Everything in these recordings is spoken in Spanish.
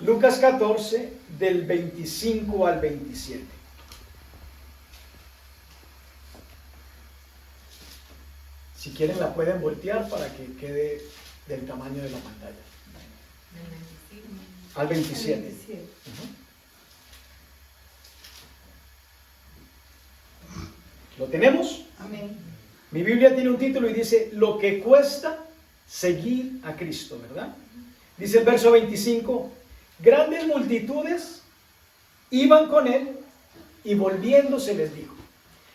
Lucas 14, del 25 al 27. Si quieren la pueden voltear para que quede del tamaño de la pantalla. Al 27. ¿Lo tenemos? Amén. Mi Biblia tiene un título y dice, lo que cuesta seguir a Cristo, ¿verdad? Dice el verso 25, grandes multitudes iban con él y volviéndose les dijo.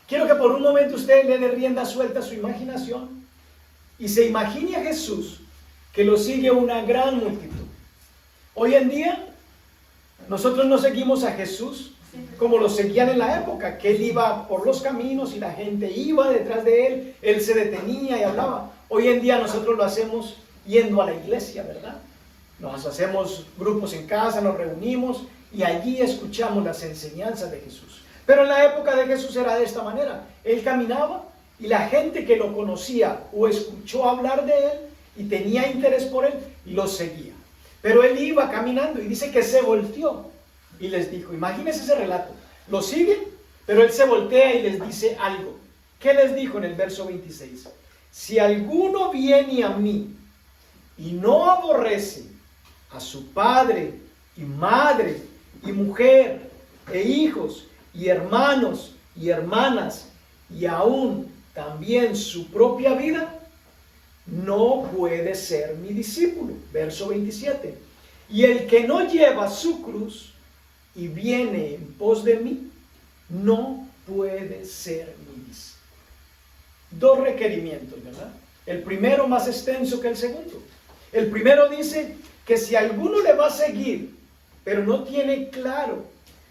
Quiero que por un momento usted le dé rienda suelta a su imaginación y se imagine a Jesús que lo sigue una gran multitud. Hoy en día nosotros no seguimos a Jesús como lo seguían en la época, que él iba por los caminos y la gente iba detrás de él se detenía y hablaba. Hoy en día nosotros lo hacemos yendo a la iglesia, ¿verdad? Nos hacemos grupos en casa, nos reunimos y allí escuchamos las enseñanzas de Jesús. Pero en la época de Jesús era de esta manera. Él caminaba y la gente que lo conocía o escuchó hablar de él y tenía interés por él, lo seguía. Pero él iba caminando y dice que se volteó y les dijo, imagínense ese relato, lo siguen, pero él se voltea y les dice algo. ¿Qué les dijo en el verso 26? Si alguno viene a mí y no aborrece a su padre y madre y mujer e hijos y hermanos y hermanas y aún también su propia vida, no puede ser mi discípulo. Verso 27. Y el que no lleva su cruz y viene en pos de mí, no puede ser mi discípulo. Dos requerimientos, ¿verdad? El primero más extenso que el segundo. El primero dice que si alguno le va a seguir, pero no tiene claro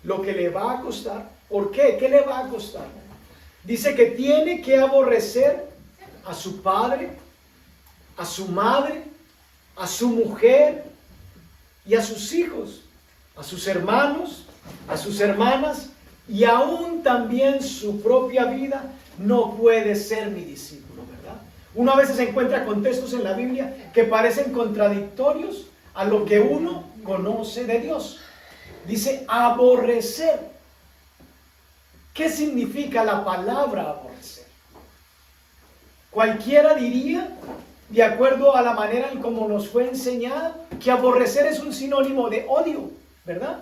lo que le va a costar, ¿por qué? ¿Qué le va a costar? Dice que tiene que aborrecer a su padre, a su madre, a su mujer y a sus hijos, a sus hermanos, a sus hermanas y aún también su propia vida. No puede ser mi discípulo, ¿verdad? Uno a veces encuentra contextos en la Biblia que parecen contradictorios a lo que uno conoce de Dios. Dice aborrecer. ¿Qué significa la palabra aborrecer? Cualquiera diría, de acuerdo a la manera en cómo nos fue enseñada, que aborrecer es un sinónimo de odio, ¿verdad?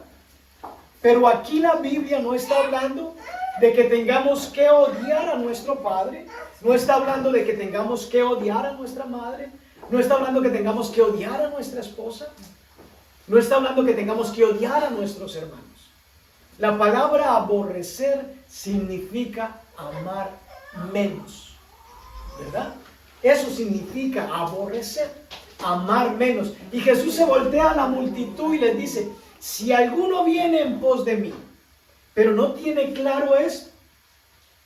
Pero aquí la Biblia no está hablando de que tengamos que odiar a nuestro padre, no está hablando de que tengamos que odiar a nuestra madre, no está hablando que tengamos que odiar a nuestra esposa, no está hablando que tengamos que odiar a nuestros hermanos. La palabra aborrecer significa amar menos, ¿verdad? Eso significa aborrecer, amar menos. Y Jesús se voltea a la multitud y les dice, si alguno viene en pos de mí, pero no tiene claro esto,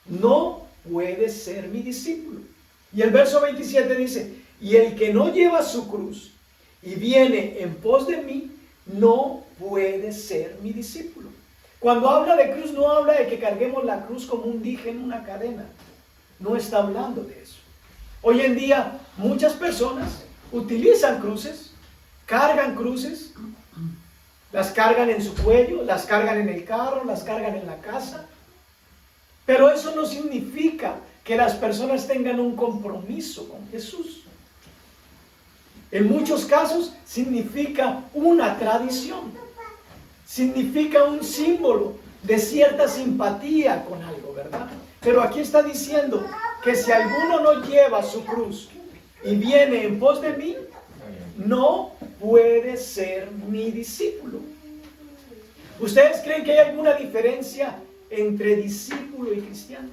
no puede ser mi discípulo. Y el verso 27 dice, y el que no lleva su cruz y viene en pos de mí, no puede ser mi discípulo. Cuando habla de cruz, no habla de que carguemos la cruz como un dije en una cadena. No está hablando de eso. Hoy en día, muchas personas utilizan cruces, cargan cruces, las cargan en su cuello, las cargan en el carro, las cargan en la casa. Pero eso no significa que las personas tengan un compromiso con Jesús. En muchos casos significa una tradición, significa un símbolo de cierta simpatía con algo, ¿verdad? Pero aquí está diciendo que si alguno no lleva su cruz y viene en pos de mí, no puede ser mi discípulo. ¿Ustedes creen que hay alguna diferencia entre discípulo y cristiano?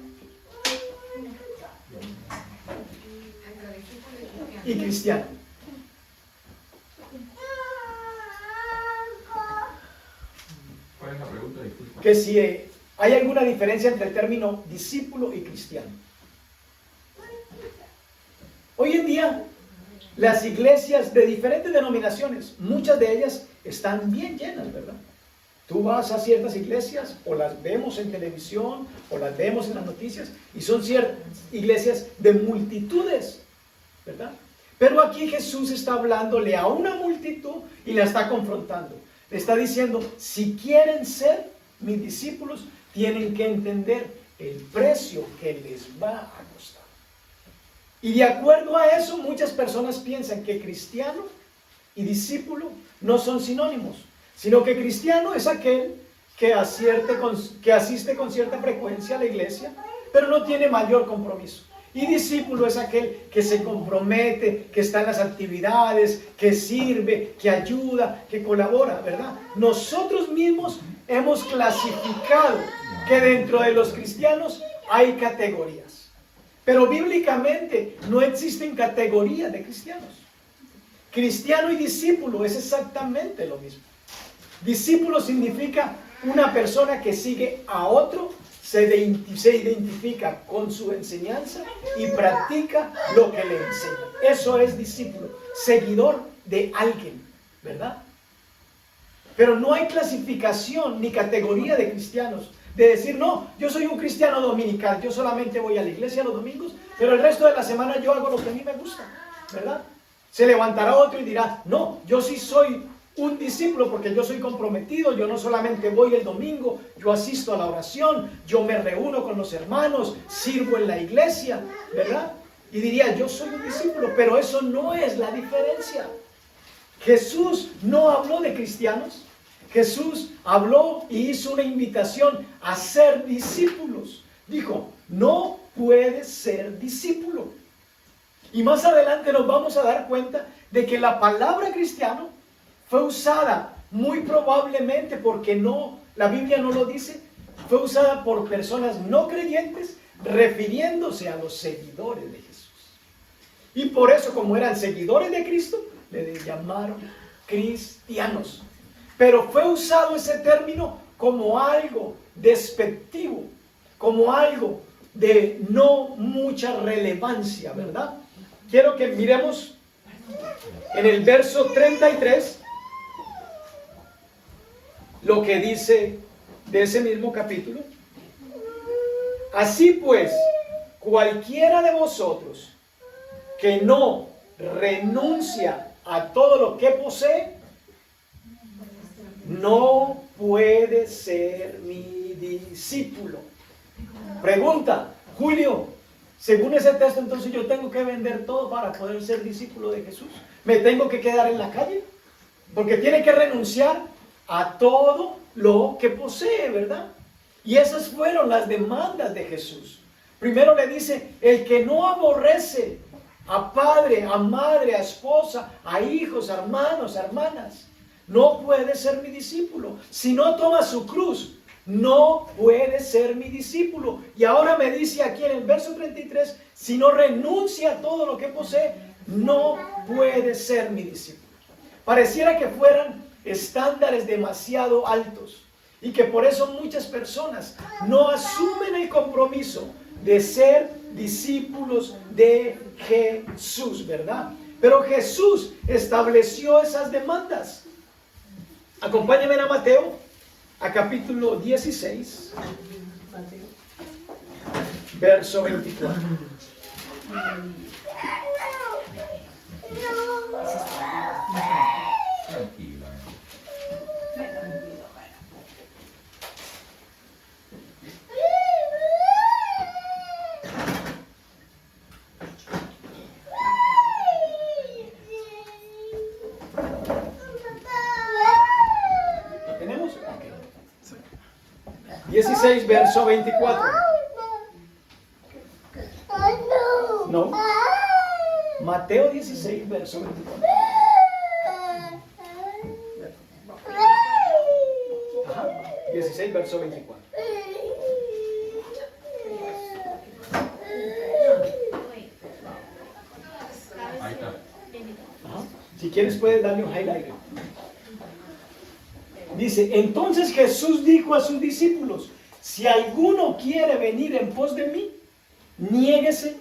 Y cristiano. ¿Cuál es la pregunta? Disculpa. Que si hay alguna diferencia entre el término discípulo y cristiano. Hoy en día, las iglesias de diferentes denominaciones, muchas de ellas están bien llenas, ¿verdad? Tú vas a ciertas iglesias, o las vemos en televisión, o las vemos en las noticias, y son ciertas iglesias de multitudes, ¿verdad? Pero aquí Jesús está hablándole a una multitud y la está confrontando. está diciendo, si quieren ser mis discípulos, tienen que entender el precio que les va a costar. Y de acuerdo a eso, muchas personas piensan que cristiano y discípulo no son sinónimos, sino que cristiano es aquel que asiste con cierta frecuencia a la iglesia, pero no tiene mayor compromiso. Y discípulo es aquel que se compromete, que está en las actividades, que sirve, que ayuda, que colabora, ¿verdad? Nosotros mismos hemos clasificado que dentro de los cristianos hay categorías. Pero bíblicamente no existen categorías de cristianos. Cristiano y discípulo es exactamente lo mismo. Discípulo significa una persona que sigue a otro, se identifica con su enseñanza y practica lo que le enseña. Eso es discípulo, seguidor de alguien, ¿verdad? Pero no hay clasificación ni categoría de cristianos. De decir, no, yo soy un cristiano dominical, yo solamente voy a la iglesia los domingos, pero el resto de la semana yo hago lo que a mí me gusta, ¿verdad? Se levantará otro y dirá, no, yo sí soy un discípulo porque yo soy comprometido, yo no solamente voy el domingo, yo asisto a la oración, yo me reúno con los hermanos, sirvo en la iglesia, ¿verdad? Y diría, yo soy un discípulo, pero eso no es la diferencia. Jesús no habló de cristianos. Jesús habló y hizo una invitación a ser discípulos. Dijo, no puedes ser discípulo. Y más adelante nos vamos a dar cuenta de que la palabra cristiano fue usada muy probablemente porque no, la Biblia no lo dice, fue usada por personas no creyentes refiriéndose a los seguidores de Jesús. Y por eso, como eran seguidores de Cristo, le llamaron cristianos. Pero fue usado ese término como algo despectivo, como algo de no mucha relevancia, ¿verdad? Quiero que miremos en el verso 33 lo que dice de ese mismo capítulo. Así pues, cualquiera de vosotros que no renuncia a todo lo que posee, no puede ser mi discípulo. Pregunta, Julio, según ese texto, entonces yo tengo que vender todo para poder ser discípulo de Jesús. ¿Me tengo que quedar en la calle? Porque tiene que renunciar a todo lo que posee, ¿verdad? Y esas fueron las demandas de Jesús. Primero le dice, el que no aborrece a padre, a madre, a esposa, a hijos, a hermanos, a hermanas, no puede ser mi discípulo. Si no toma su cruz, no puede ser mi discípulo. Y ahora me dice aquí en el verso 33, si no renuncia a todo lo que posee, no puede ser mi discípulo. Pareciera que fueran estándares demasiado altos y que por eso muchas personas no asumen el compromiso de ser discípulos de Jesús, ¿verdad? Pero Jesús estableció esas demandas. Acompáñenme a Mateo, a capítulo 16, verso 24. Tranquila. ¿Lo tenemos? Okay. 16, verso 24. No. Mateo 16, verso 24. Ajá. 16, verso 24. Ahí está. Ajá. Si quieres puedes darle un highlight. Dice, entonces Jesús dijo a sus discípulos, si alguno quiere venir en pos de mí, niéguese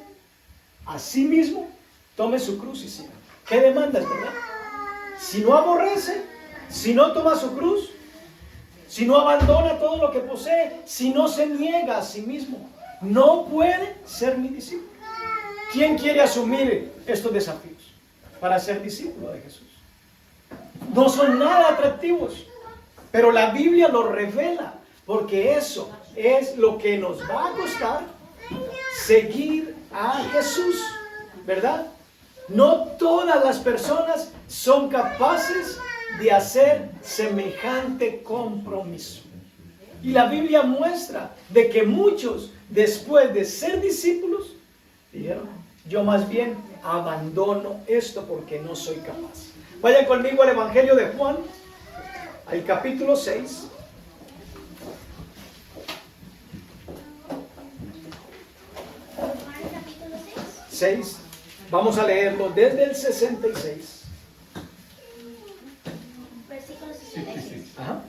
a sí mismo, tome su cruz y siga. ¿Qué demandas, verdad? Si no aborrece, si no toma su cruz, si no abandona todo lo que posee, si no se niega a sí mismo, no puede ser mi discípulo. ¿Quién quiere asumir estos desafíos para ser discípulo de Jesús? No son nada atractivos. Pero la Biblia lo revela, porque eso es lo que nos va a costar seguir a Jesús, ¿verdad? No todas las personas son capaces de hacer semejante compromiso. Y la Biblia muestra de que muchos, después de ser discípulos, dijeron, yo más bien abandono esto porque no soy capaz. Vayan conmigo al Evangelio de Juan, al capítulo 6. Vamos a leerlo desde el 66. Versículo 66. Ajá.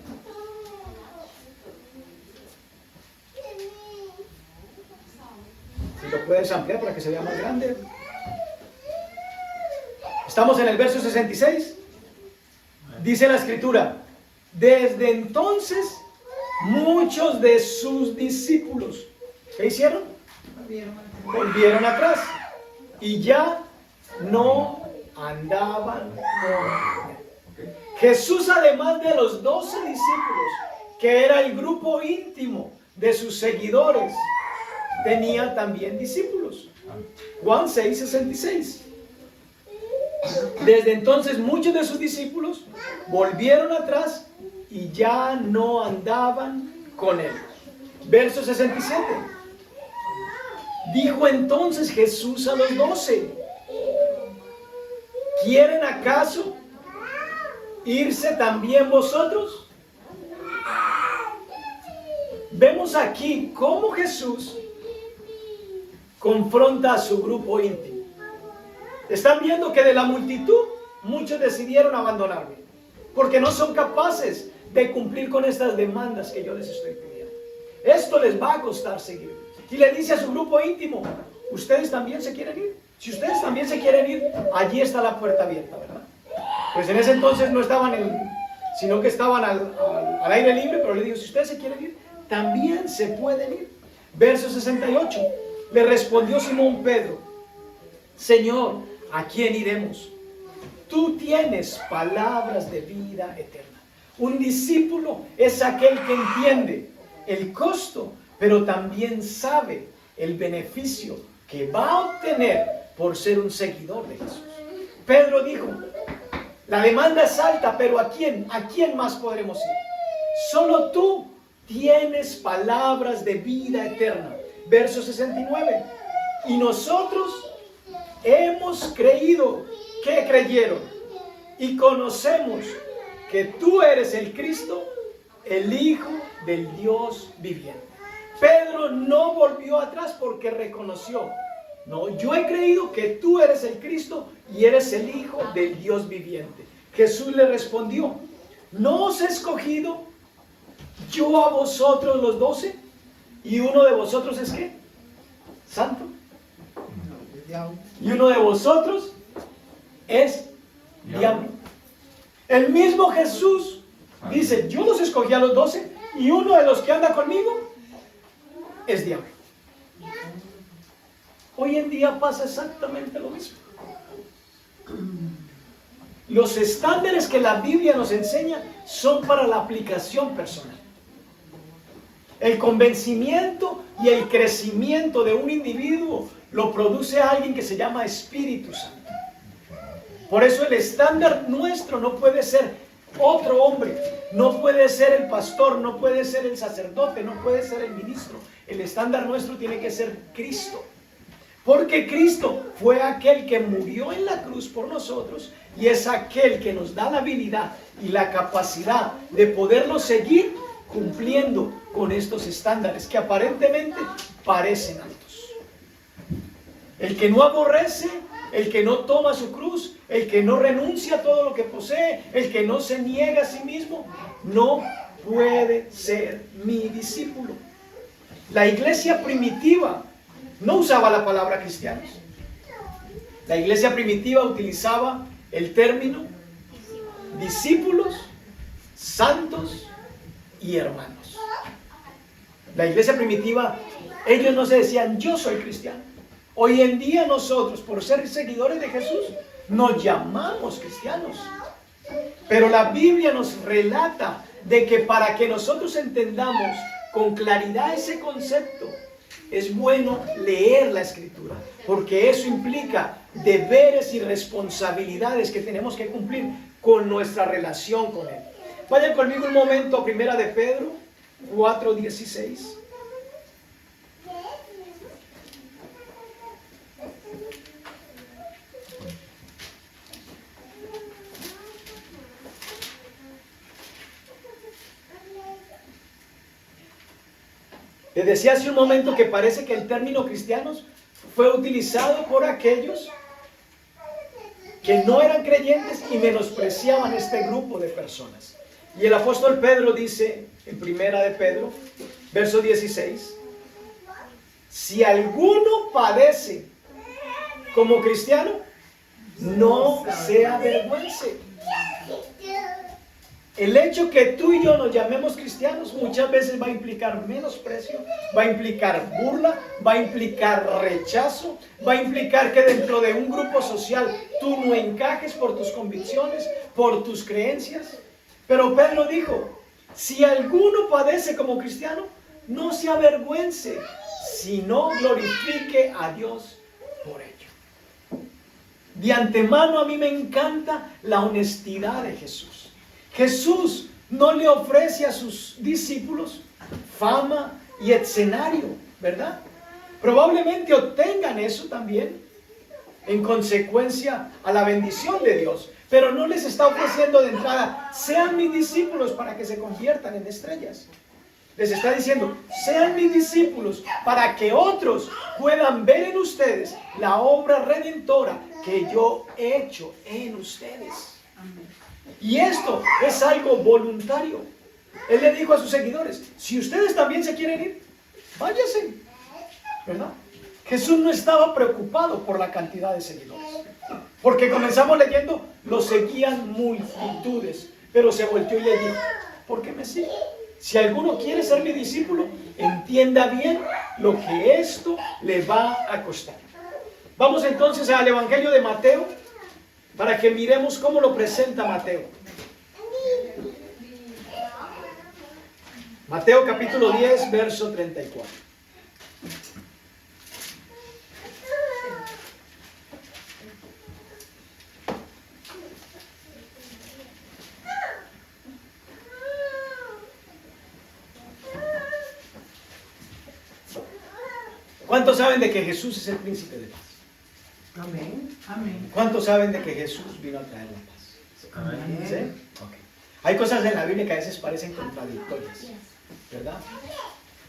Si lo puedes ampliar para que se vea más grande. Estamos en el verso 66. Dice la Escritura, desde entonces muchos de sus discípulos, ¿qué hicieron? Volvieron atrás y ya no andaban con él. Jesús, además de los 12 discípulos, que era el grupo íntimo de sus seguidores, tenía también discípulos. Juan 6:66. Desde entonces muchos de sus discípulos volvieron atrás y ya no andaban con él. Verso 67. Dijo entonces Jesús a los 12, ¿quieren acaso irse también vosotros? Vemos aquí cómo Jesús confronta a su grupo íntimo. Están viendo que de la multitud muchos decidieron abandonarme porque no son capaces de cumplir con estas demandas que yo les estoy pidiendo. Esto les va a costar seguir. Y le dice a su grupo íntimo, ¿ustedes también se quieren ir? Si ustedes también se quieren ir, allí está la puerta abierta, ¿verdad? Pues en ese entonces no estaban sino que estaban al aire libre, pero le digo, si ustedes se quieren ir, también se pueden ir. Verso 68. Le respondió Simón Pedro, Señor, ¿a quién iremos? Tú tienes palabras de vida eterna. Un discípulo es aquel que entiende el costo, pero también sabe el beneficio que va a obtener por ser un seguidor de Jesús. Pedro dijo, la demanda es alta, pero ¿a quién? ¿A quién más podremos ir? Solo tú tienes palabras de vida eterna. Verso 69. Y nosotros hemos creído. ¿Qué creyeron? Y conocemos que tú eres el Cristo, el Hijo del Dios viviente. Pedro no volvió atrás porque reconoció, no, yo he creído que tú eres el Cristo y eres el Hijo del Dios viviente. Jesús le respondió, ¿no os he escogido yo a vosotros los 12? ¿Y uno de vosotros es qué? ¿Santo? ¿Y uno de vosotros es diablo? El mismo Jesús dice, yo los escogí a los 12 y uno de los que anda conmigo es diablo. Hoy en día pasa exactamente lo mismo. Los estándares que la Biblia nos enseña son para la aplicación personal. El convencimiento y el crecimiento de un individuo lo produce alguien que se llama Espíritu Santo. Por eso el estándar nuestro no puede ser otro hombre, no puede ser el pastor, no puede ser el sacerdote, no puede ser el ministro. El estándar nuestro tiene que ser Cristo. Porque Cristo fue aquel que murió en la cruz por nosotros y es aquel que nos da la habilidad y la capacidad de poderlo seguir cumpliendo con estos estándares que aparentemente parecen altos. El que no aborrece, el que no toma su cruz, el que no renuncia a todo lo que posee, el que no se niega a sí mismo, no puede ser mi discípulo. La iglesia primitiva no usaba la palabra cristianos. La iglesia primitiva utilizaba el término discípulos, santos y hermanos. La iglesia primitiva, ellos no se decían yo soy cristiano. Hoy en día nosotros, por ser seguidores de Jesús, nos llamamos cristianos. Pero la Biblia nos relata de que para que nosotros entendamos con claridad ese concepto, es bueno leer la Escritura, porque eso implica deberes y responsabilidades que tenemos que cumplir con nuestra relación con Él. Vayan conmigo un momento a Primera de Pedro 4:16. Les decía hace un momento que parece que el término cristianos fue utilizado por aquellos que no eran creyentes y menospreciaban este grupo de personas. Y el apóstol Pedro dice en Primera de Pedro, verso 16, si alguno padece como cristiano, no se avergüence. El hecho que tú y yo nos llamemos cristianos muchas veces va a implicar menosprecio, va a implicar burla, va a implicar rechazo, va a implicar que dentro de un grupo social tú no encajes por tus convicciones, por tus creencias. Pero Pedro dijo, si alguno padece como cristiano, no se avergüence, sino glorifique a Dios por ello. De antemano a mí me encanta la honestidad de Jesús. Jesús no le ofrece a sus discípulos fama y escenario, ¿verdad? Probablemente obtengan eso también en consecuencia a la bendición de Dios, pero no les está ofreciendo de entrada, sean mis discípulos para que se conviertan en estrellas. Les está diciendo, sean mis discípulos para que otros puedan ver en ustedes la obra redentora que yo he hecho en ustedes. Y esto es algo voluntario. Él le dijo a sus seguidores, si ustedes también se quieren ir, váyanse, ¿verdad? Jesús no estaba preocupado por la cantidad de seguidores, porque comenzamos leyendo, lo seguían multitudes, pero se volteó y le dijo, ¿por qué me sigue? Si alguno quiere ser mi discípulo, entienda bien lo que esto le va a costar. Vamos entonces al Evangelio de Mateo, para que miremos cómo lo presenta Mateo. Mateo capítulo 10, verso 34. ¿Cuántos saben de que Jesús es el príncipe de paz? Amén. Amén. ¿Cuántos saben de que Jesús vino a traer la paz? Amén. ¿Sí? Okay. Hay cosas en la Biblia que a veces parecen contradictorias, ¿verdad?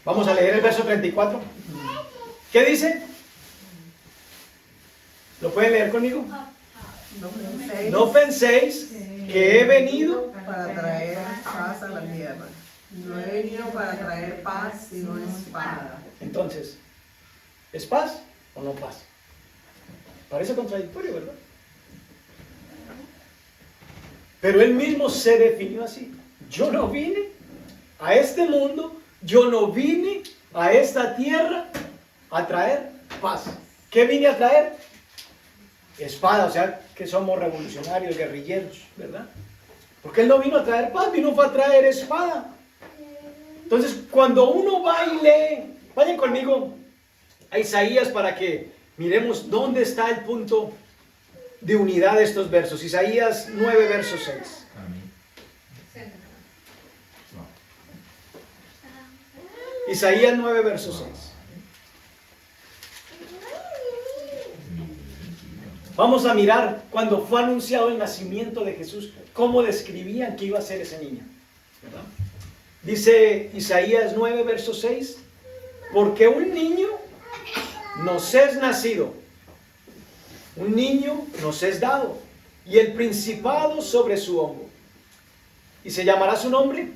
Vamos a leer el verso 34. ¿Qué dice? ¿Lo pueden leer conmigo? No penséis que he venido para traer paz a la tierra. No he venido para traer paz, sino espada. Entonces, ¿es paz o no paz? Parece contradictorio, ¿verdad? Pero él mismo se definió así. Yo no vine a este mundo, yo no vine a esta tierra a traer paz. ¿Qué vine a traer? Espada, o sea, que somos revolucionarios, guerrilleros, ¿verdad? Porque él no vino a traer paz, vino a traer espada. Entonces, cuando uno va y lee, vayan conmigo a Isaías para que miremos dónde está el punto de unidad de estos versos. Isaías 9, verso 6. Isaías 9, verso 6. Vamos a mirar cuando fue anunciado el nacimiento de Jesús, cómo describían que iba a ser ese niño, ¿verdad? Dice Isaías 9, verso 6, porque un niño nos es nacido, un niño nos es dado, y el principado sobre su hombro. Y se llamará su nombre,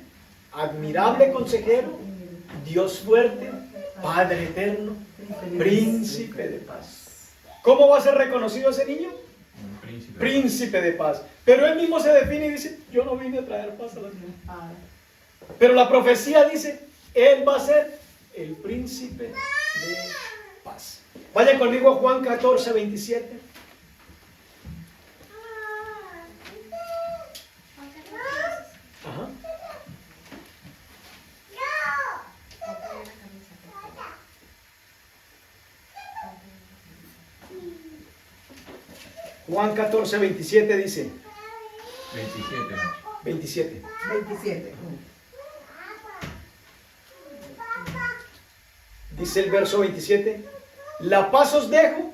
Admirable Consejero, Dios Fuerte, Padre Eterno, Príncipe de Paz. ¿Cómo va a ser reconocido ese niño? Príncipe de Paz. Pero él mismo se define y dice, yo no vine a traer paz a la tierra. Pero la profecía dice, él va a ser el príncipe de paz. Vayan conmigo a Juan 14, 27. Ajá. Juan 14, 27 dice, 27. 27. 27. Dice el verso 27, la paz os dejo,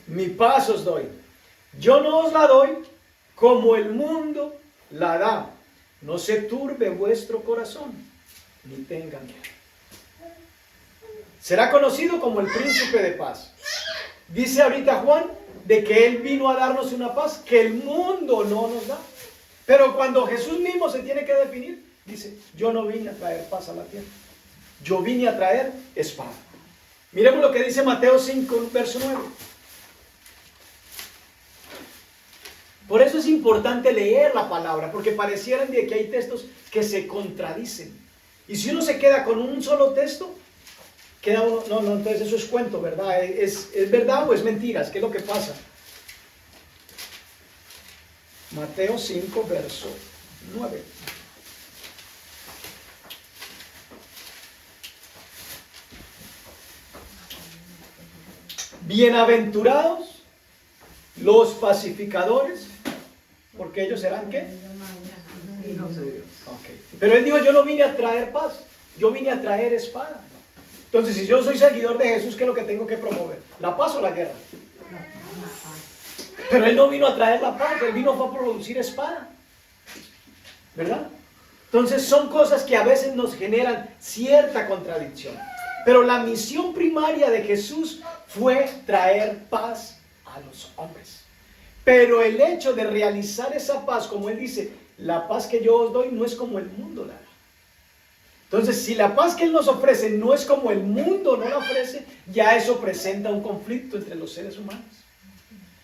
mi paz os doy. Yo no os la doy como el mundo la da. No se turbe vuestro corazón, ni tengan miedo. Será conocido como el príncipe de paz. Dice ahorita Juan de que Él vino a darnos una paz que el mundo no nos da. Pero cuando Jesús mismo se tiene que definir, dice, yo no vine a traer paz a la tierra. Yo vine a traer espada. Miremos lo que dice Mateo 5, verso 9. Por eso es importante leer la palabra, porque parecieran de que hay textos que se contradicen. Y si uno se queda con un solo texto, queda uno, no, entonces eso es cuento, ¿verdad? ¿Es verdad o es mentiras? ¿Qué es lo que pasa? Mateo 5, verso 9. Bienaventurados los pacificadores, porque ellos serán ¿qué? Hijos de Dios. Okay. Pero él dijo, yo no vine a traer paz, yo vine a traer espada. Entonces, si yo soy seguidor de Jesús, ¿qué es lo que tengo que promover? ¿La paz o la guerra? Pero él no vino a traer la paz, él vino a producir espada. ¿Verdad? Entonces son cosas que a veces nos generan cierta contradicción. Pero la misión primaria de Jesús fue traer paz a los hombres. Pero el hecho de realizar esa paz, como él dice, la paz que yo os doy no es como el mundo la da. Entonces, si la paz que él nos ofrece no es como el mundo no la ofrece, ya eso presenta un conflicto entre los seres humanos.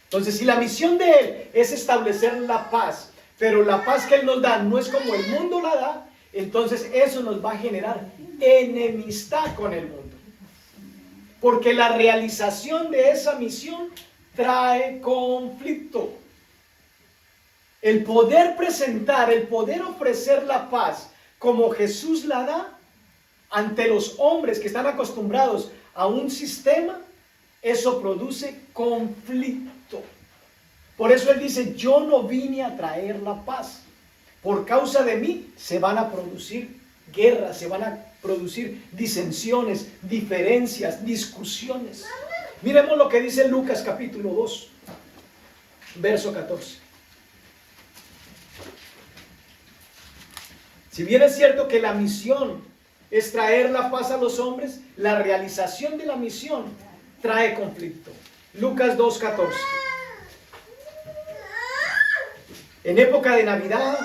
Entonces, si la misión de él es establecer la paz, pero la paz que él nos da no es como el mundo la da, entonces eso nos va a generar enemistad con el mundo. Porque la realización de esa misión trae conflicto. El poder presentar, el poder ofrecer la paz como Jesús la da ante los hombres que están acostumbrados a un sistema, eso produce conflicto. Por eso él dice, yo no vine a traer la paz. Por causa de mí se van a producir guerras, se van a producir disensiones, diferencias, discusiones. Miremos lo que dice Lucas capítulo 2, verso 14. Si bien es cierto que la misión es traer la paz a los hombres, la realización de la misión trae conflicto. Lucas 2:14. En época de Navidad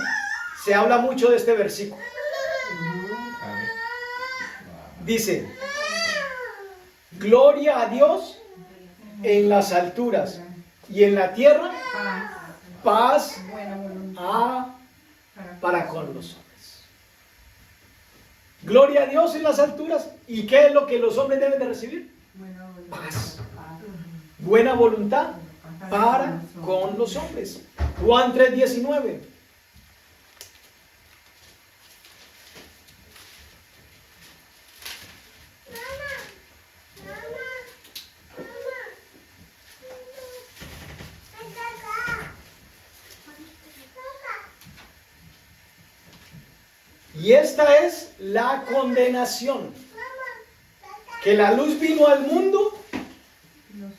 se habla mucho de este versículo. Dice, gloria a Dios en las alturas y en la tierra paz para con los hombres. Gloria a Dios en las alturas. ¿Y qué es lo que los hombres deben de recibir? Paz. Buena voluntad para con los hombres. Juan 3:19. Y esta es la condenación, que la luz vino al mundo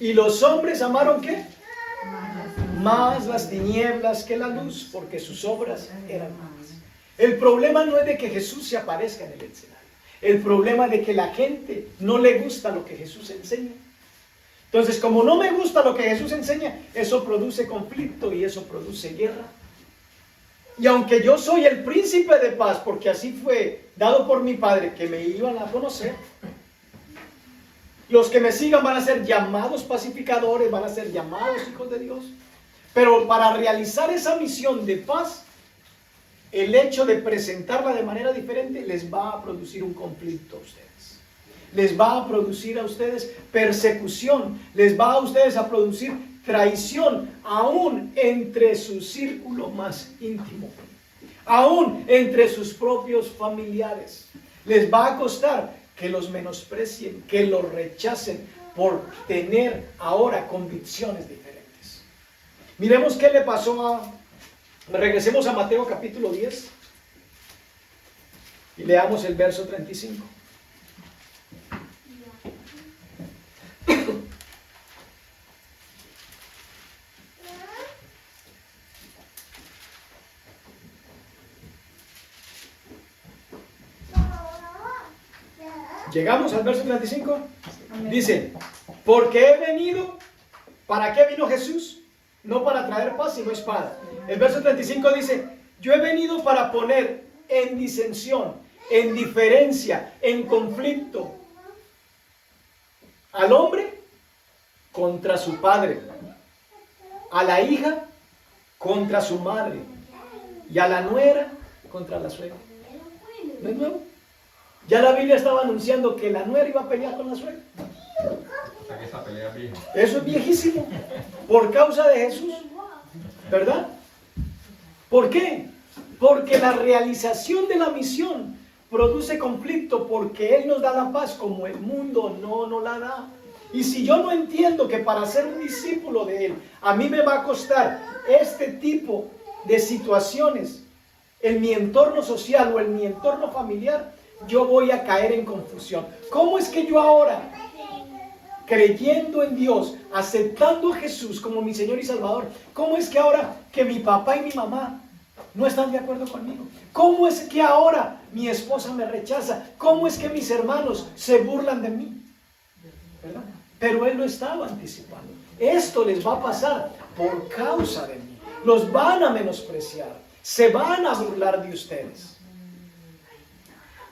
y los hombres amaron ¿qué? Más las tinieblas que la luz, porque sus obras eran malas. El problema no es de que Jesús se aparezca en el escenario. El problema es de que la gente no le gusta lo que Jesús enseña. Entonces, como no me gusta lo que Jesús enseña, eso produce conflicto y eso produce guerra. Y aunque yo soy el príncipe de paz, porque así fue dado por mi Padre, que me iban a conocer, los que me sigan van a ser llamados pacificadores, van a ser llamados hijos de Dios. Pero para realizar esa misión de paz, el hecho de presentarla de manera diferente les va a producir un conflicto a ustedes. Les va a producir a ustedes persecución, les va a ustedes a producir traición, aún entre su círculo más íntimo, aún entre sus propios familiares. Les va a costar que los menosprecien, que los rechacen por tener ahora convicciones diferentes. Miremos qué le pasó a... Regresemos a Mateo capítulo 10 y leamos el verso 35. Llegamos al verso 35. Dice, porque he venido, ¿para qué vino Jesús? No para traer paz, sino espada. El verso 35 dice, yo he venido para poner en disensión, en diferencia, en conflicto al hombre contra su padre, a la hija contra su madre y a la nuera contra la suegra. ¿No es nuevo? Ya la Biblia estaba anunciando que la nuera iba a pelear con la suegra. O sea que esa pelea es vieja. Eso es viejísimo. Por causa de Jesús. ¿Verdad? ¿Por qué? Porque la realización de la misión produce conflicto, porque Él nos da la paz como el mundo no nos la da. Y si yo no entiendo que para ser un discípulo de Él, a mí me va a costar este tipo de situaciones en mi entorno social o en mi entorno familiar, yo voy a caer en confusión. ¿Cómo es que yo ahora, creyendo en Dios, aceptando a Jesús como mi Señor y Salvador, cómo es que ahora que mi papá y mi mamá no están de acuerdo conmigo? ¿Cómo es que ahora mi esposa me rechaza? ¿Cómo es que mis hermanos se burlan de mí? ¿Verdad? Pero Él lo estaba anticipando. Esto les va a pasar por causa de mí. Los van a menospreciar. Se van a burlar de ustedes.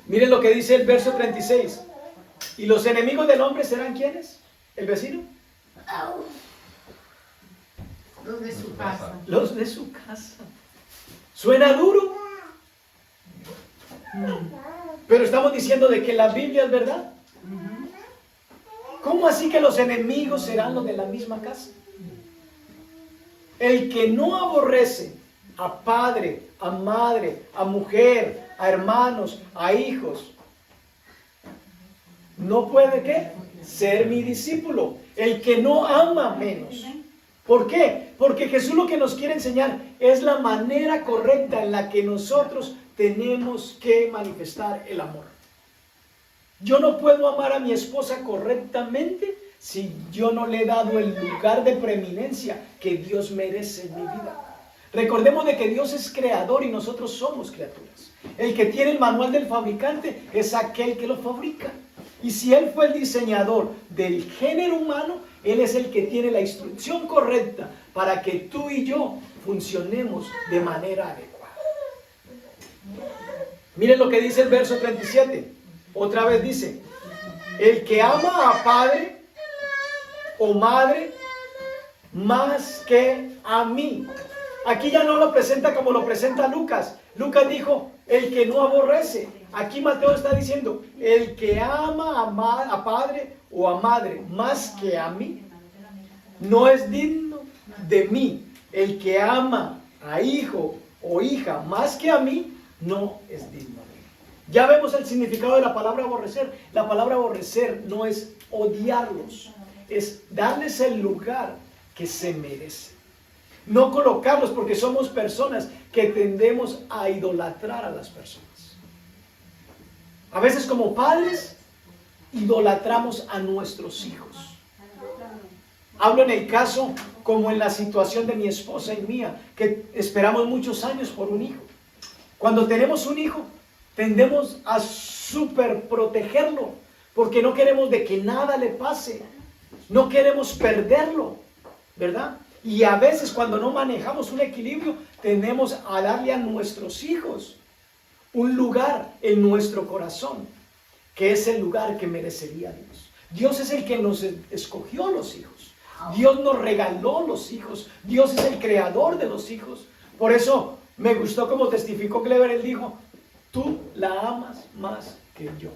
Miren lo que dice el verso 36. ¿Y los enemigos del hombre serán quiénes? ¿El vecino? Los de su casa. Los de su casa. ¿Suena duro? Pero estamos diciendo de que la Biblia es verdad. ¿Cómo así que los enemigos serán los de la misma casa? El que no aborrece a padre, a madre, a mujer, a hermanos, a hijos, no puede ¿qué? Ser mi discípulo. El que no ama menos. ¿Por qué? Porque Jesús lo que nos quiere enseñar es la manera correcta en la que nosotros tenemos que manifestar el amor. Yo no puedo amar a mi esposa correctamente si yo no le he dado el lugar de preeminencia que Dios merece en mi vida. Recordemos de que Dios es creador y nosotros somos criaturas. El que tiene el manual del fabricante es aquel que lo fabrica. Y si Él fue el diseñador del género humano, Él es el que tiene la instrucción correcta para que tú y yo funcionemos de manera adecuada. Miren lo que dice el verso 37. Otra vez dice, el que ama a padre o madre más que a mí. Aquí ya no lo presenta como lo presenta Lucas. Lucas dijo, el que no aborrece. Aquí Mateo está diciendo, el que ama a padre o a madre más que a mí, no es digno de mí. El que ama a hijo o hija más que a mí, no es digno de mí. Ya vemos el significado de la palabra aborrecer. La palabra aborrecer no es odiarlos, es darles el lugar que se merecen. No colocarlos, porque somos personas que tendemos a idolatrar a las personas. A veces como padres idolatramos a nuestros hijos. Hablo en el caso como en la situación de mi esposa y mía, que esperamos muchos años por un hijo. Cuando tenemos un hijo, tendemos a súper protegerlo, porque no queremos de que nada le pase. No queremos perderlo, ¿verdad? Y a veces cuando no manejamos un equilibrio, tendemos a darle a nuestros hijos un lugar en nuestro corazón, que es el lugar que merecería Dios. Dios es el que nos escogió los hijos. Dios nos regaló los hijos. Dios es el creador de los hijos. Por eso me gustó como testificó Clever. Él dijo, tú la amas más que yo.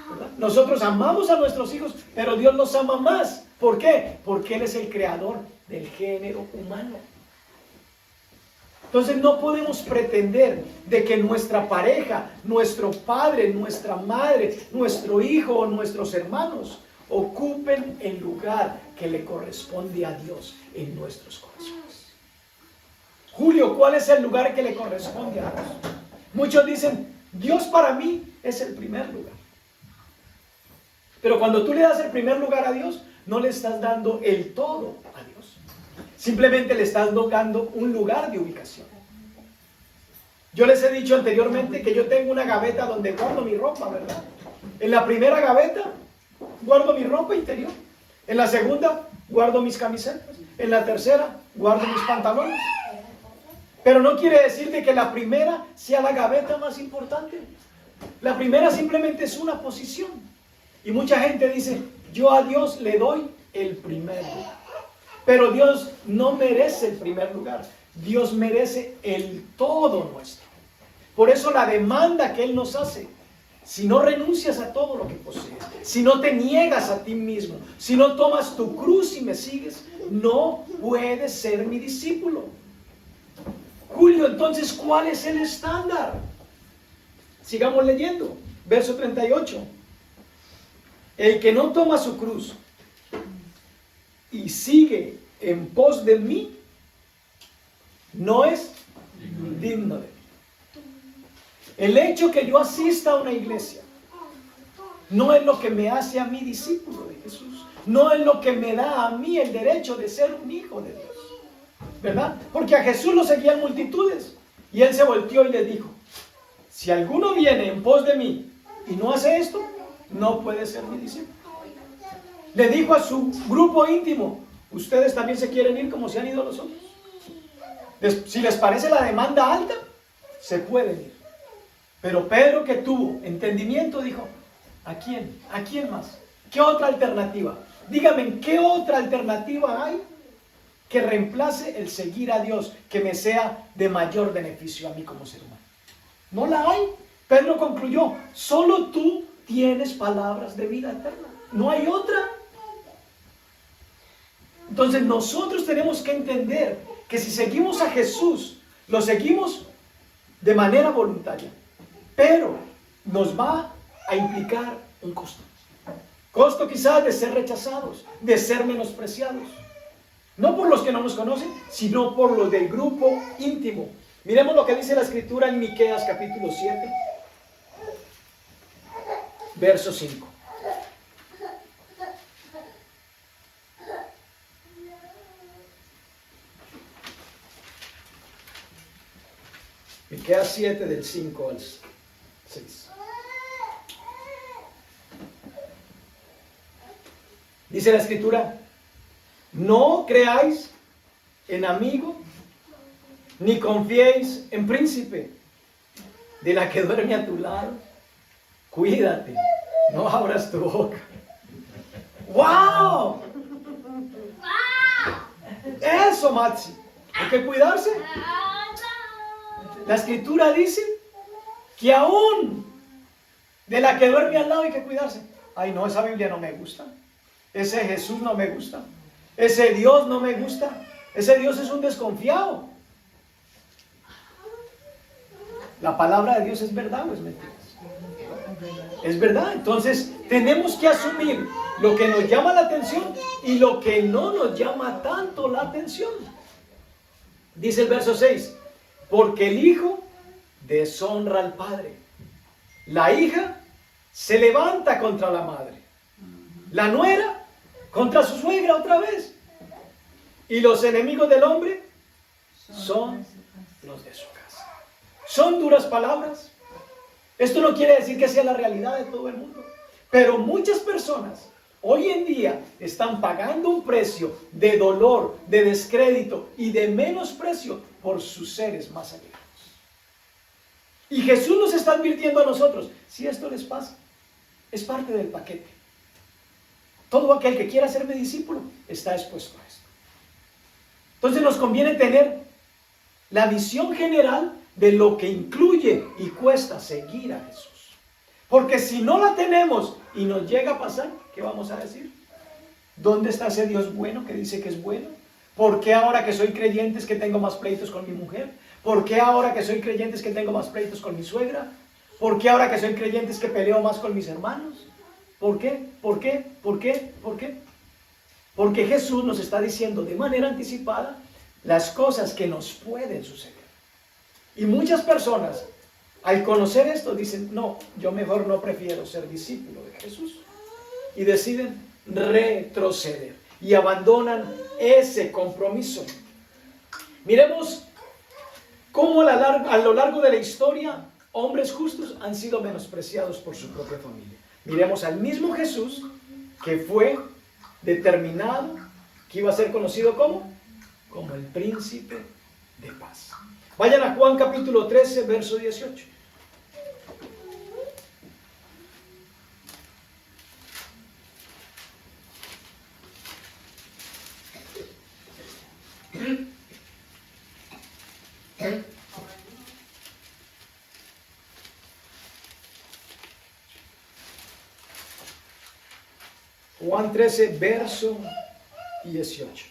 ¿Verdad? Nosotros amamos a nuestros hijos, pero Dios los ama más. ¿Por qué? Porque Él es el creador del género humano. Entonces no podemos pretender de que nuestra pareja, nuestro padre, nuestra madre, nuestro hijo o nuestros hermanos ocupen el lugar que le corresponde a Dios en nuestros corazones. Julio, ¿cuál es el lugar que le corresponde a Dios? Muchos dicen, Dios para mí es el primer lugar. Pero cuando tú le das el primer lugar a Dios, no le estás dando el todo a Dios. Simplemente le estás dando un lugar de ubicación. Yo les he dicho anteriormente que yo tengo una gaveta donde guardo mi ropa, ¿verdad? En la primera gaveta guardo mi ropa interior. En la segunda guardo mis camisetas. En la tercera guardo mis pantalones. Pero no quiere decir de que la primera sea la gaveta más importante. La primera simplemente es una posición. Y mucha gente dice, yo a Dios le doy el primer lugar. Pero Dios no merece el primer lugar. Dios merece el todo nuestro. Por eso la demanda que Él nos hace, si no renuncias a todo lo que posees, si no te niegas a ti mismo, si no tomas tu cruz y me sigues, no puedes ser mi discípulo. Julio, entonces, ¿cuál es el estándar? Sigamos leyendo, verso 38. El que no toma su cruz y sigue en pos de mí, no es digno de mí. El hecho que yo asista a una iglesia no es lo que me hace a mí discípulo de Jesús. No es lo que me da a mí el derecho de ser un hijo de Dios. ¿Verdad? Porque a Jesús lo seguían multitudes. Y Él se volteó y le dijo, si alguno viene en pos de mí y no hace esto, no puede ser mi discípulo. Le dijo a su grupo íntimo, ustedes también se quieren ir como se han ido los otros. Si les parece la demanda alta, se pueden ir. Pero Pedro, que tuvo entendimiento, dijo, ¿a quién? ¿A quién más? ¿Qué otra alternativa? Dígame, ¿qué otra alternativa hay que reemplace el seguir a Dios, que me sea de mayor beneficio a mí como ser humano? No la hay. Pedro concluyó, solo tú tienes palabras de vida eterna. No hay otra. Entonces nosotros tenemos que entender que si seguimos a Jesús, lo seguimos de manera voluntaria, pero nos va a implicar un costo. Costo quizás de ser rechazados, de ser menospreciados. No por los que no nos conocen, sino por los del grupo íntimo. Miremos lo que dice la Escritura en Miqueas capítulo 7, verso 5. Miqueas 7 del 5 al 6. Dice la Escritura, no creáis en amigo, ni confiéis en príncipe, de la que duerme a tu lado. Cuídate, no abras tu boca. ¡Wow! Eso, Maxi, hay que cuidarse. La Escritura dice que aún de la que duerme al lado hay que cuidarse. Ay, no, esa Biblia no me gusta. Ese Jesús no me gusta. Ese Dios no me gusta. Ese Dios es un desconfiado. ¿La palabra de Dios es verdad o es mentira? Es verdad. Entonces tenemos que asumir lo que nos llama la atención y lo que no nos llama tanto la atención. Dice el verso 6, porque el hijo deshonra al padre, la hija se levanta contra la madre, la nuera contra su suegra otra vez, y los enemigos del hombre son los de su casa. Son duras palabras. Esto no quiere decir que sea la realidad de todo el mundo, pero muchas personas hoy en día están pagando un precio de dolor, de descrédito y de menosprecio por sus seres más allegados. Y Jesús nos está advirtiendo a nosotros, si esto les pasa, es parte del paquete. Todo aquel que quiera ser mi discípulo está expuesto a esto. Entonces nos conviene tener la visión general de lo que incluye y cuesta seguir a Jesús. Porque si no la tenemos y nos llega a pasar, ¿qué vamos a decir? ¿Dónde está ese Dios bueno que dice que es bueno? ¿Por qué ahora que soy creyente es que tengo más pleitos con mi mujer? ¿Por qué ahora que soy creyente es que tengo más pleitos con mi suegra? ¿Por qué ahora que soy creyente es que peleo más con mis hermanos? ¿Por qué? ¿Por qué? ¿Por qué? ¿Por qué? Porque Jesús nos está diciendo de manera anticipada las cosas que nos pueden suceder. Y muchas personas, al conocer esto, dicen, no, yo mejor no prefiero ser discípulo de Jesús. Y deciden retroceder y abandonan ese compromiso. Miremos cómo a lo largo de la historia hombres justos han sido menospreciados por su propia familia. Miremos al mismo Jesús que fue determinado que iba a ser conocido como el príncipe de paz. Vayan a Juan capítulo 13, verso 18. Juan 13, verso 18.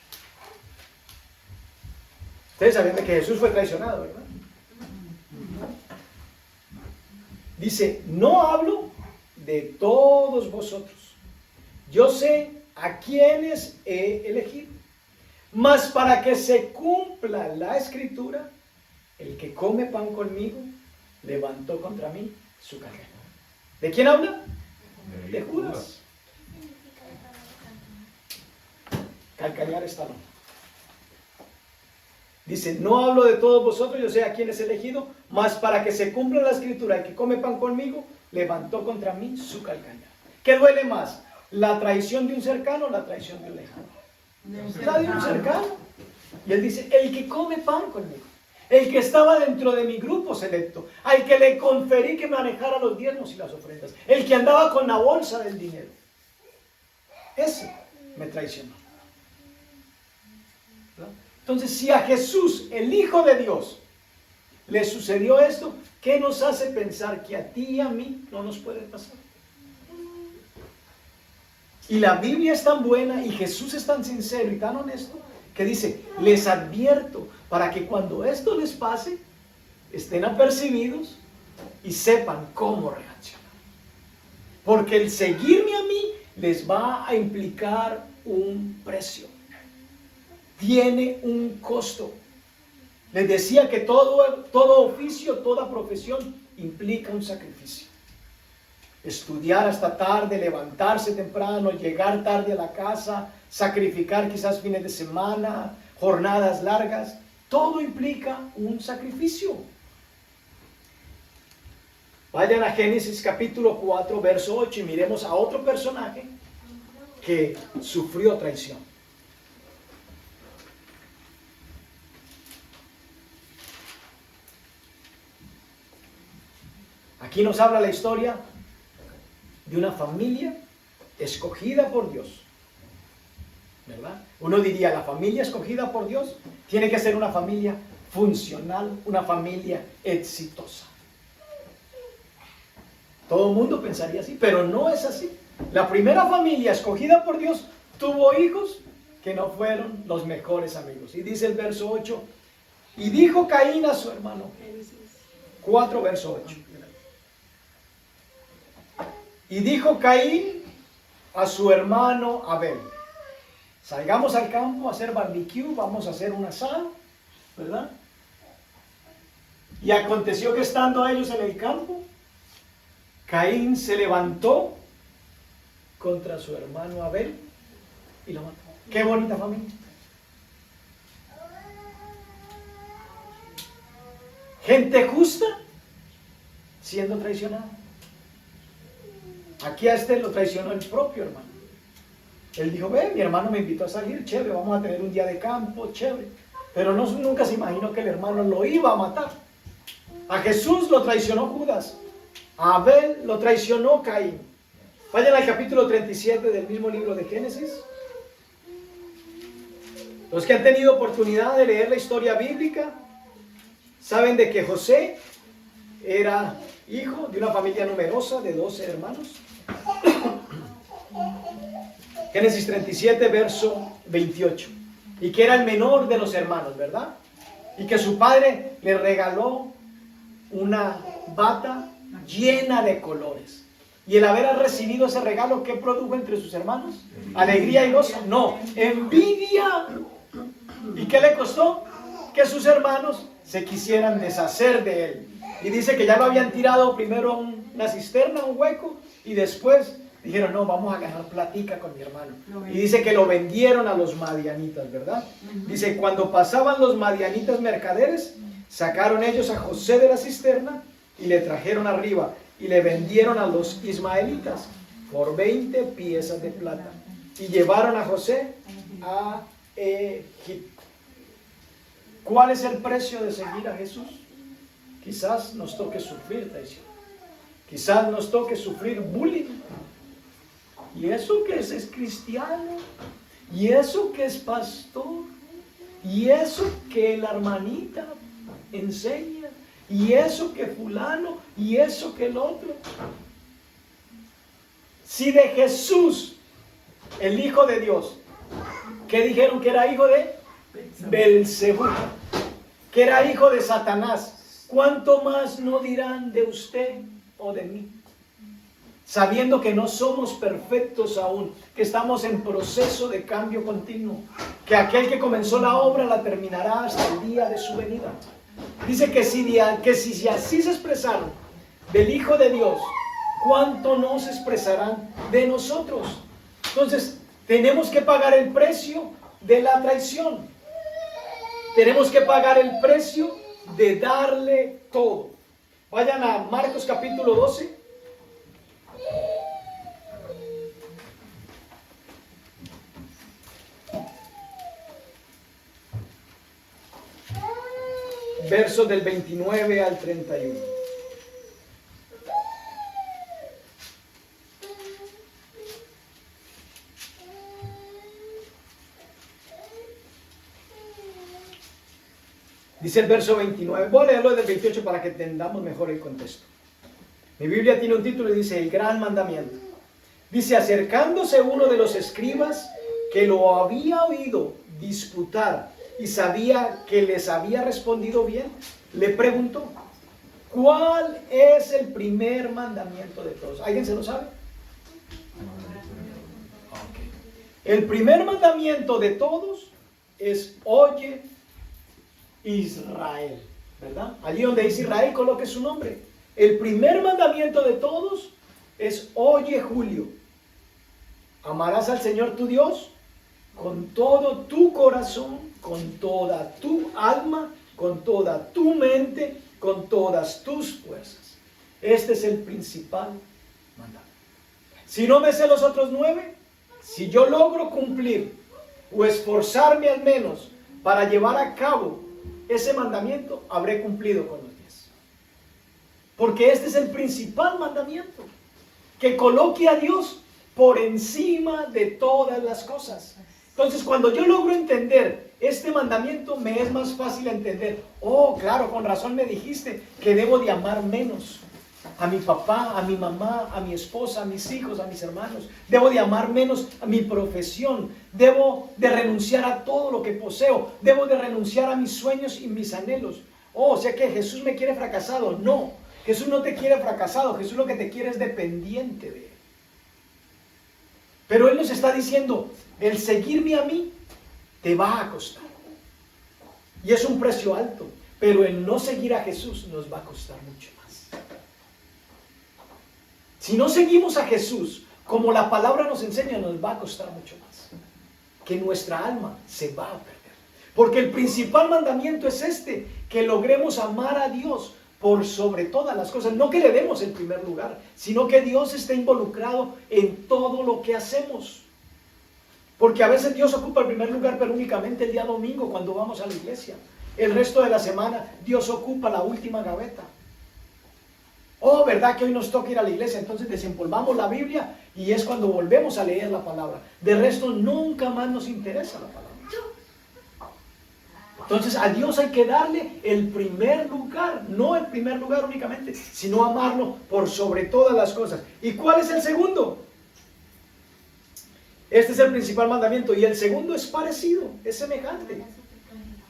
Ustedes saben que Jesús fue traicionado, ¿verdad? Dice, no hablo de todos vosotros. Yo sé a quienes he elegido. Mas para que se cumpla la escritura, el que come pan conmigo, levantó contra mí su calcañar. ¿De quién habla? De Judas. Calcañar esta nota. Dice, no hablo de todos vosotros, yo sé a quienes he elegido, mas para que se cumpla la escritura, el que come pan conmigo, levantó contra mí su calcañar. ¿Qué duele más? ¿La traición de un cercano o la traición de un lejano? La de un cercano. Y él dice, el que come pan conmigo, el que estaba dentro de mi grupo selecto, al que le conferí que manejara los diezmos y las ofrendas, el que andaba con la bolsa del dinero, ese me traicionó. Entonces, si a Jesús, el Hijo de Dios, le sucedió esto, ¿qué nos hace pensar que a ti y a mí no nos puede pasar? Y la Biblia es tan buena y Jesús es tan sincero y tan honesto que dice, les advierto para que cuando esto les pase, estén apercibidos y sepan cómo reaccionar. Porque el seguirme a mí les va a implicar un precio. Tiene un costo. Les decía que todo oficio, toda profesión implica un sacrificio. Estudiar hasta tarde, levantarse temprano, llegar tarde a la casa, sacrificar quizás fines de semana, jornadas largas, todo implica un sacrificio. Vayan a Génesis capítulo 4, verso 8 y miremos a otro personaje que sufrió traición. Aquí nos habla la historia de una familia escogida por Dios, ¿verdad? Uno diría, la familia escogida por Dios tiene que ser una familia funcional, una familia exitosa. Todo el mundo pensaría así, pero no es así. La primera familia escogida por Dios tuvo hijos que no fueron los mejores amigos. Y dice el verso 8, y dijo Caín a su hermano, 4 verso 8. Y dijo Caín a su hermano Abel, salgamos al campo a hacer barbecue, vamos a hacer un asado, ¿verdad? Y aconteció que estando ellos en el campo, Caín se levantó contra su hermano Abel y lo mató. Qué bonita familia. Gente justa siendo traicionada. Aquí a este lo traicionó el propio hermano. Él dijo, ve, mi hermano me invitó a salir, chévere, vamos a tener un día de campo, chévere. Pero nunca se imaginó que el hermano lo iba a matar. A Jesús lo traicionó Judas. A Abel lo traicionó Caín. Vayan al capítulo 37 del mismo libro de Génesis. Los que han tenido oportunidad de leer la historia bíblica saben de que José era hijo de una familia numerosa de 12 hermanos. Génesis 37, verso 28. Y que era el menor de los hermanos, ¿verdad? Y que su padre le regaló una bata llena de colores. Y el haber recibido ese regalo, ¿qué produjo entre sus hermanos? ¿Alegría y gozo? No, envidia. ¿Y qué le costó? Que sus hermanos se quisieran deshacer de él. Y dice que ya lo habían tirado primero a una cisterna, un hueco, y después dijeron, no, vamos a ganar platica con mi hermano. Y dice que lo vendieron a los madianitas, ¿verdad? Dice, cuando pasaban los madianitas mercaderes, sacaron ellos a José de la cisterna y le trajeron arriba y le vendieron a los ismaelitas por 20 piezas de plata. Y llevaron a José a Egipto. ¿Cuál es el precio de seguir a Jesús? Quizás nos toque sufrir traición. Quizás nos toque sufrir bullying. ¿Y eso que es cristiano? ¿Y eso que es pastor? ¿Y eso que la hermanita enseña? ¿Y eso que fulano? ¿Y eso que el otro? Si de Jesús, el Hijo de Dios, que dijeron que era hijo de Belcebú, que era hijo de Satanás, ¿cuánto más no dirán de usted o de mí? Sabiendo que no somos perfectos aún, que estamos en proceso de cambio continuo, que aquel que comenzó la obra la terminará hasta el día de su venida. Dice que si así se expresaron del Hijo de Dios, ¿cuánto no se expresarán de nosotros? Entonces, tenemos que pagar el precio de la traición. Tenemos que pagar el precio de darle todo. Vayan a Marcos capítulo 12. Versos del 29 al 31. Dice el verso 29. Voy a leerlo desde el 28 para que entendamos mejor el contexto. Mi Biblia tiene un título y dice el gran mandamiento. Dice, acercándose uno de los escribas que lo había oído disputar y sabía que les había respondido bien, le preguntó, ¿cuál es el primer mandamiento de todos? ¿Alguien se lo sabe? Okay. El primer mandamiento de todos es, oye Israel, ¿verdad? Allí donde dice Israel, coloque su nombre. El primer mandamiento de todos es, oye Julio, amarás al Señor tu Dios con todo tu corazón, con toda tu alma, con toda tu mente, con todas tus fuerzas. Este es el principal mandamiento. Si no me sé los otros 9, si yo logro cumplir o esforzarme al menos para llevar a cabo ese mandamiento, habré cumplido con los 10. Porque este es el principal mandamiento, que coloque a Dios por encima de todas las cosas. Entonces, cuando yo logro entender este mandamiento, me es más fácil entender, oh, claro, con razón me dijiste que debo de amar menos a mi papá, a mi mamá, a mi esposa, a mis hijos, a mis hermanos. Debo de amar menos a mi profesión. Debo de renunciar a todo lo que poseo. Debo de renunciar a mis sueños y mis anhelos. Oh, o sea que Jesús me quiere fracasado. No, Jesús no te quiere fracasado. Jesús lo que te quiere es dependiente de Él. Pero Él nos está diciendo, el seguirme a mí te va a costar. Y es un precio alto. Pero el no seguir a Jesús nos va a costar mucho más. Si no seguimos a Jesús, como la palabra nos enseña, nos va a costar mucho más. Que nuestra alma se va a perder. Porque el principal mandamiento es este, que logremos amar a Dios por sobre todas las cosas. No que le demos el primer lugar, sino que Dios esté involucrado en todo lo que hacemos. Porque a veces Dios ocupa el primer lugar, pero únicamente el día domingo cuando vamos a la iglesia. El resto de la semana Dios ocupa la última gaveta. Oh, ¿verdad que hoy nos toca ir a la iglesia? Entonces desempolvamos la Biblia y es cuando volvemos a leer la palabra. De resto nunca más nos interesa la palabra. Entonces a Dios hay que darle el primer lugar, no el primer lugar únicamente, sino amarlo por sobre todas las cosas. ¿Y cuál es el segundo? Este es el principal mandamiento y el segundo es parecido, es semejante.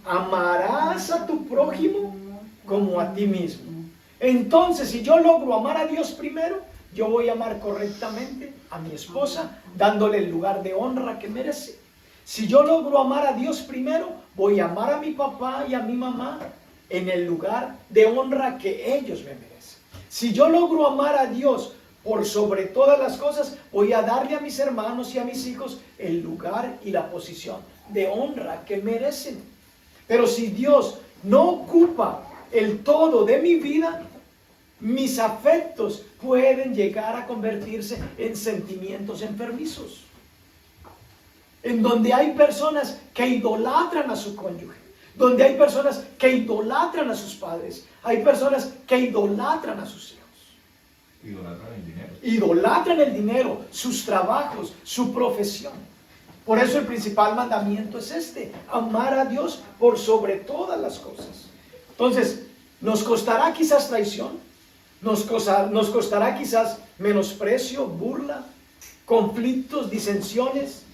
Amarás a tu prójimo como a ti mismo. Entonces, si yo logro amar a Dios primero, yo voy a amar correctamente a mi esposa, dándole el lugar de honra que merece. Si yo logro amar a Dios primero, voy a amar a mi papá y a mi mamá en el lugar de honra que ellos me merecen. Si yo logro amar a Dios por sobre todas las cosas, voy a darle a mis hermanos y a mis hijos el lugar y la posición de honra que merecen. Pero si Dios no ocupa el todo de mi vida, mis afectos pueden llegar a convertirse en sentimientos enfermizos, en donde hay personas que idolatran a su cónyuge, donde hay personas que idolatran a sus padres, hay personas que idolatran a sus hijos. Idolatran el dinero. Idolatran el dinero, sus trabajos, su profesión. Por eso el principal mandamiento es este: amar a Dios por sobre todas las cosas. Entonces, nos costará quizás traición, nos costará quizás menosprecio, burla, conflictos, disensiones.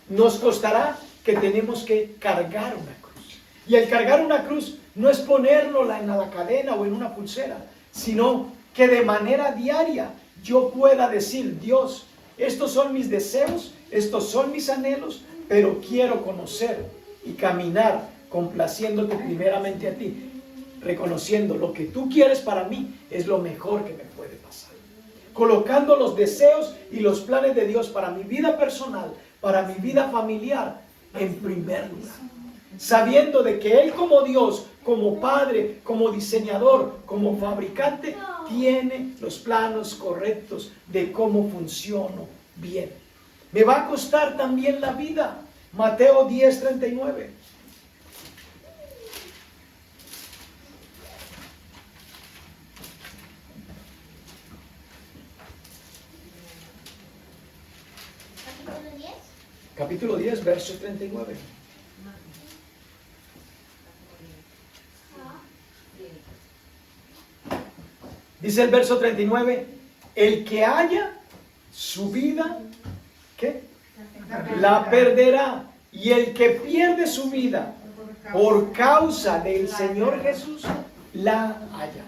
Nos costará que tenemos que cargar una cruz. Y el cargar una cruz no es ponérnosla en la cadena o en una pulsera, sino que de manera diaria yo pueda decir: Dios, estos son mis deseos, estos son mis anhelos, pero quiero conocer y caminar complaciéndote primeramente a ti, reconociendo lo que tú quieres para mí es lo mejor que me puede pasar. Colocando los deseos y los planes de Dios para mi vida personal, para mi vida familiar, en primer lugar. Sabiendo de que Él como Dios, como Padre, como diseñador, como fabricante, tiene los planos correctos de cómo funciono bien. Me va a costar también la vida. Mateo 10:39. Capítulo 10. Capítulo 10, verso 39. Dice el verso 39, el que haya su vida, ¿qué? La perderá. Y el que pierde su vida por causa del Señor Jesús, la halla.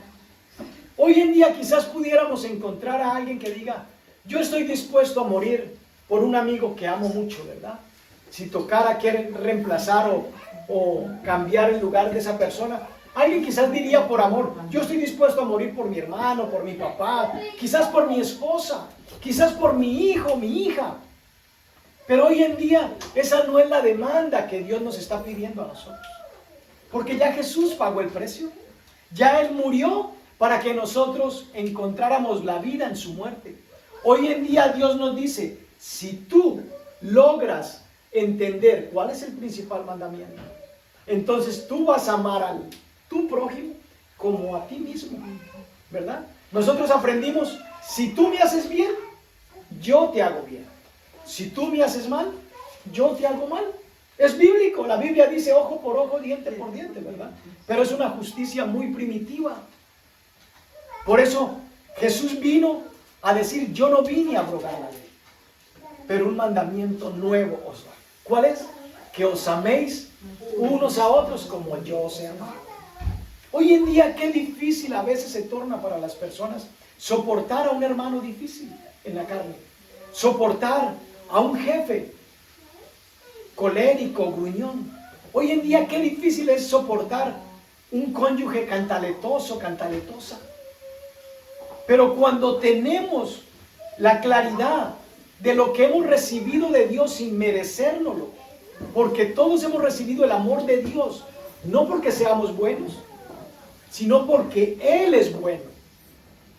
Hoy en día quizás pudiéramos encontrar a alguien que diga: yo estoy dispuesto a morir por un amigo que amo mucho, ¿verdad? Si tocara que reemplazar o cambiar el lugar de esa persona, alguien quizás diría por amor: yo estoy dispuesto a morir por mi hermano, por mi papá, quizás por mi esposa, quizás por mi hijo, mi hija. Pero hoy en día esa no es la demanda que Dios nos está pidiendo a nosotros. Porque ya Jesús pagó el precio. Ya Él murió para que nosotros encontráramos la vida en su muerte. Hoy en día Dios nos dice: si tú logras entender cuál es el principal mandamiento, entonces tú vas a amar a tu prójimo como a ti mismo, ¿verdad? Nosotros aprendimos: si tú me haces bien, yo te hago bien. Si tú me haces mal, yo te hago mal. Es bíblico, la Biblia dice ojo por ojo, diente por diente, ¿verdad? Pero es una justicia muy primitiva. Por eso Jesús vino a decir: yo no vine a abrogar la ley, pero un mandamiento nuevo os doy. ¿Cuál es? Que os améis unos a otros como yo os he amado. Hoy en día qué difícil a veces se torna para las personas soportar a un hermano difícil en la carne, soportar a un jefe colérico, gruñón. Hoy en día qué difícil es soportar un cónyuge cantaletoso, cantaletosa. Pero cuando tenemos la claridad de lo que hemos recibido de Dios sin merecérnoslo, porque todos hemos recibido el amor de Dios, no porque seamos buenos, sino porque Él es bueno.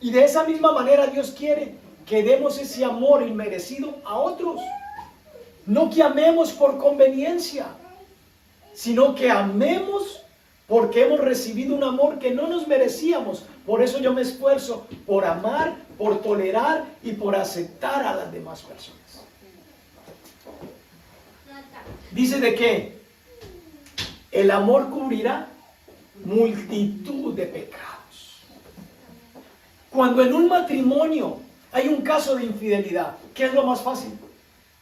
Y de esa misma manera Dios quiere que demos ese amor inmerecido a otros. No que amemos por conveniencia, sino que amemos porque hemos recibido un amor que no nos merecíamos. Por eso yo me esfuerzo por amar, por tolerar y por aceptar a las demás personas. Dice de que el amor cubrirá multitud de pecados. Cuando en un matrimonio hay un caso de infidelidad, ¿qué es lo más fácil?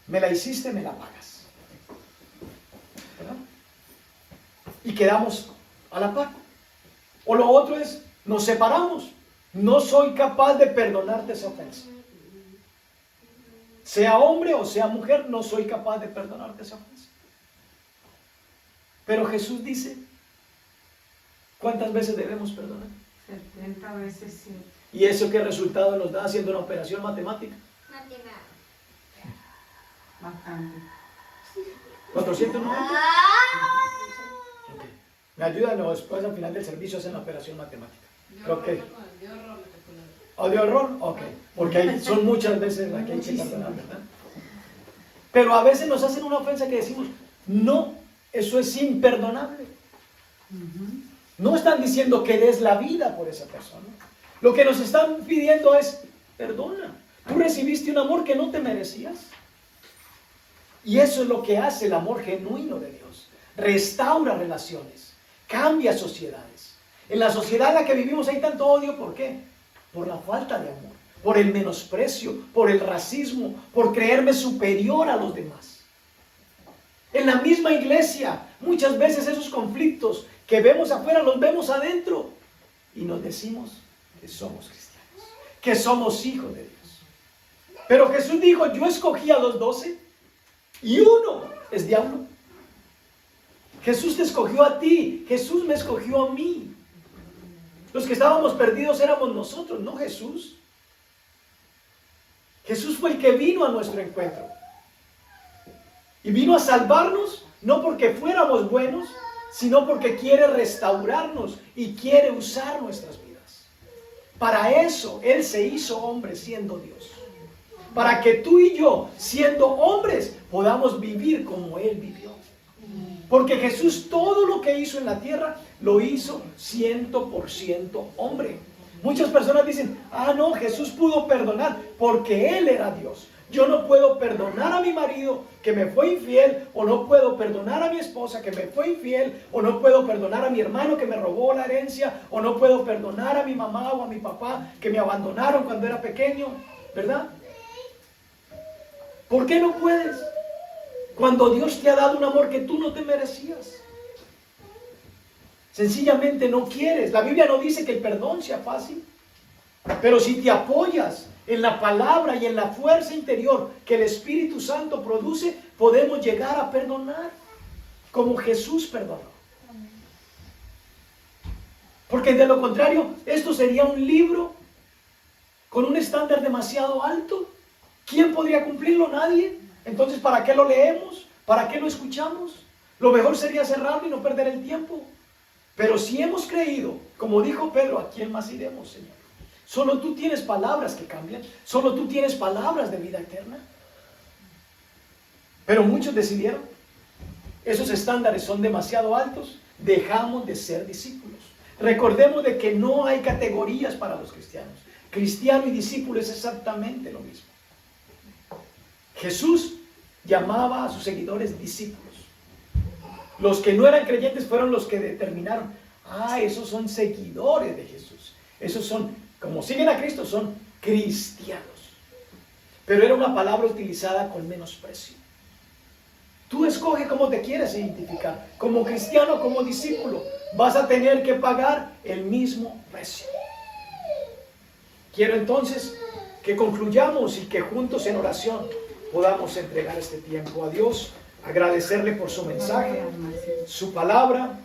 Me la hiciste, me la pagas, ¿verdad? Y quedamos a la par. O lo otro es: nos separamos No soy capaz de perdonarte esa ofensa. Sea hombre o sea mujer, no soy capaz de perdonarte esa ofensa. Pero Jesús dice, ¿cuántas veces debemos perdonar? 70 veces 7. ¿Y eso qué resultado nos da haciendo una operación matemática? Bastante. 490. Ok. Me ayudan o después al final del servicio hacen la operación matemática. Creo que... ¿O de horror? Ok. Porque son muchas veces las que hay que perdonar, ¿verdad? Pero a veces nos hacen una ofensa que decimos, no, eso es imperdonable. No están diciendo que des la vida por esa persona. Lo que nos están pidiendo es, perdona. Tú recibiste un amor que no te merecías. Y eso es lo que hace el amor genuino de Dios. Restaura relaciones, cambia sociedades. En la sociedad en la que vivimos hay tanto odio, ¿por qué? Por la falta de amor, por el menosprecio, por el racismo, por creerme superior a los demás. En la misma iglesia, muchas veces esos conflictos que vemos afuera los vemos adentro y nos decimos que somos cristianos, que somos hijos de Dios. Pero Jesús dijo, yo escogí a los 12 y uno es diablo. Jesús te escogió a ti, Jesús me escogió a mí. Los que estábamos perdidos éramos nosotros, no Jesús. Jesús fue el que vino a nuestro encuentro. Y vino a salvarnos, no porque fuéramos buenos, sino porque quiere restaurarnos y quiere usar nuestras vidas. Para eso Él se hizo hombre siendo Dios. Para que tú y yo, siendo hombres, podamos vivir como Él vivió. Porque Jesús todo lo que hizo en la tierra, lo hizo 100% hombre. Muchas personas dicen, no, Jesús pudo perdonar porque Él era Dios. Yo no puedo perdonar a mi marido que me fue infiel, o no puedo perdonar a mi esposa que me fue infiel, o no puedo perdonar a mi hermano que me robó la herencia, o no puedo perdonar a mi mamá o a mi papá que me abandonaron cuando era pequeño, ¿verdad? ¿Por qué no puedes? Cuando Dios te ha dado un amor que tú no te merecías. Sencillamente no quieres. La Biblia no dice que el perdón sea fácil. Pero si te apoyas en la palabra y en la fuerza interior que el Espíritu Santo produce, podemos llegar a perdonar como Jesús perdonó. Porque de lo contrario, esto sería un libro con un estándar demasiado alto. ¿Quién podría cumplirlo? Nadie. Entonces, ¿para qué lo leemos? ¿Para qué lo escuchamos? Lo mejor sería cerrarlo y no perder el tiempo. Pero si hemos creído, como dijo Pedro, ¿a quién más iremos, Señor? Solo tú tienes palabras que cambian. Solo tú tienes palabras de vida eterna. Pero muchos decidieron, esos estándares son demasiado altos, dejamos de ser discípulos. Recordemos de que no hay categorías para los cristianos. Cristiano y discípulo es exactamente lo mismo. Jesús llamaba a sus seguidores discípulos. Los que no eran creyentes fueron los que determinaron, esos son seguidores de Jesús. Esos son, como siguen a Cristo, son cristianos. Pero era una palabra utilizada con menosprecio. Tú escoge cómo te quieres identificar, como cristiano o como discípulo. Vas a tener que pagar el mismo precio. Quiero entonces que concluyamos y que juntos en oración podamos entregar este tiempo a Dios, agradecerle por su mensaje, su palabra.